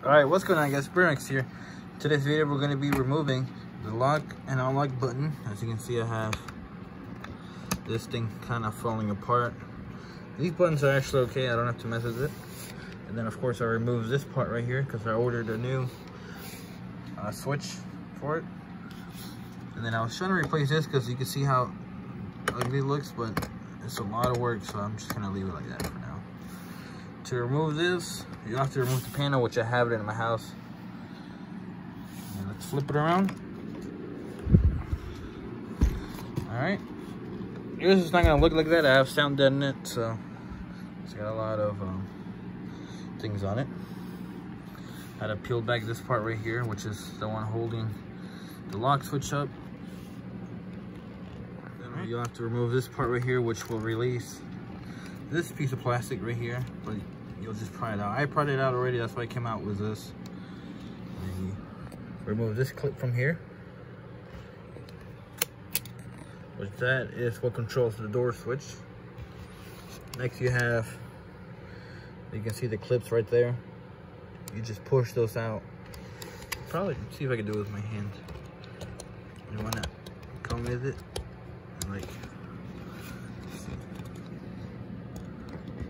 Alright, what's going on guys? Brynx here. Today's video we're going to be removing the lock and unlock button. As you can see, I have this thing kind of falling apart. These buttons are actually okay, I don't have to mess with it. And then of course I removed this part right here because I ordered a new switch for it. And then I was trying to replace this because you can see how ugly it looks, but it's a lot of work, so I'm just going to leave it like that for now. To remove this, you have to remove the panel, which I have it in my house. And let's flip it around. Alright. Yours is not going to look like that. I have sound deadened it, so it's got a lot of things on it. I had to peel back this part right here, which is the one holding the lock switch up. Then you'll have to remove this part right here, which will release this piece of plastic right here, but you'll just pry it out. I pried it out already, that's why I came out with this. And you remove this clip from here, which that is what controls the door switch. Next you can see the clips right there. You just push those out. Probably see if I can do it with my hand. You wanna come with it, like,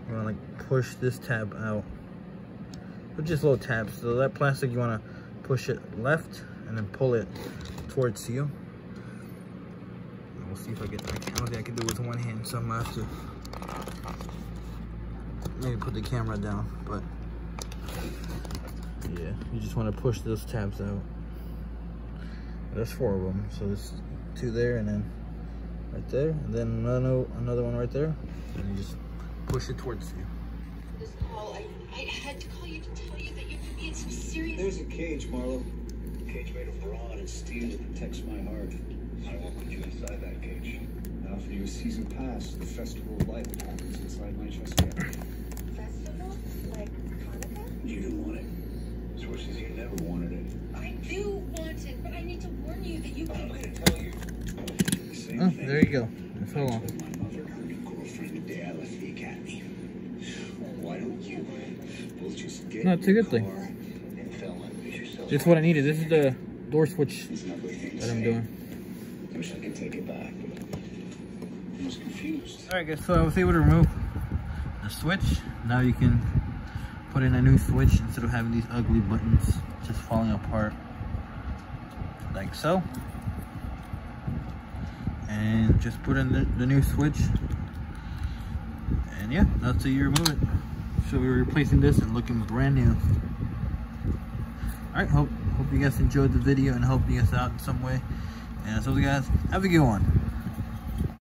you want to like push this tab out with just little tabs. So that plastic, you want to push it left and then pull it towards you. And we'll see if I don't think I can do it with one hand, so I'm gonna have to maybe put the camera down. But yeah, you just want to push those tabs out. There's 4 of them, so there's 2 there and then right there, and then another one right there, and you just push it towards you. This call, I had to call you to tell you that you're being so serious. There's a cage, Marlo. A cage made of brawn and steel that protects my heart. I won't put you inside that cage. I offer you a season pass to the Festival of Light that happens inside my chest cavity. Festival? Like Hanukkah? You didn't want it. Source says you never wanted it. I do want it, but I need to warn you that you I'm can... going to tell you. The same thing. There you go. That's all. I told my mother and her girlfriend the day I left the academy. Why don't you both just get No, it's a good thing. and fell and lose yourself? It's what I needed. This is the door switch It's an ugly thing to that I'm say. doing. I wish I could take it back. I was confused. Alright guys, so I was able to remove the switch. Now you can put in a new switch instead of having these ugly buttons just falling apart like so. And just put in the new switch. And yeah, that's how you remove it. So we're replacing this and looking brand new. Alright, hope you guys enjoyed the video and helped you guys out in some way. And so guys, have a good one.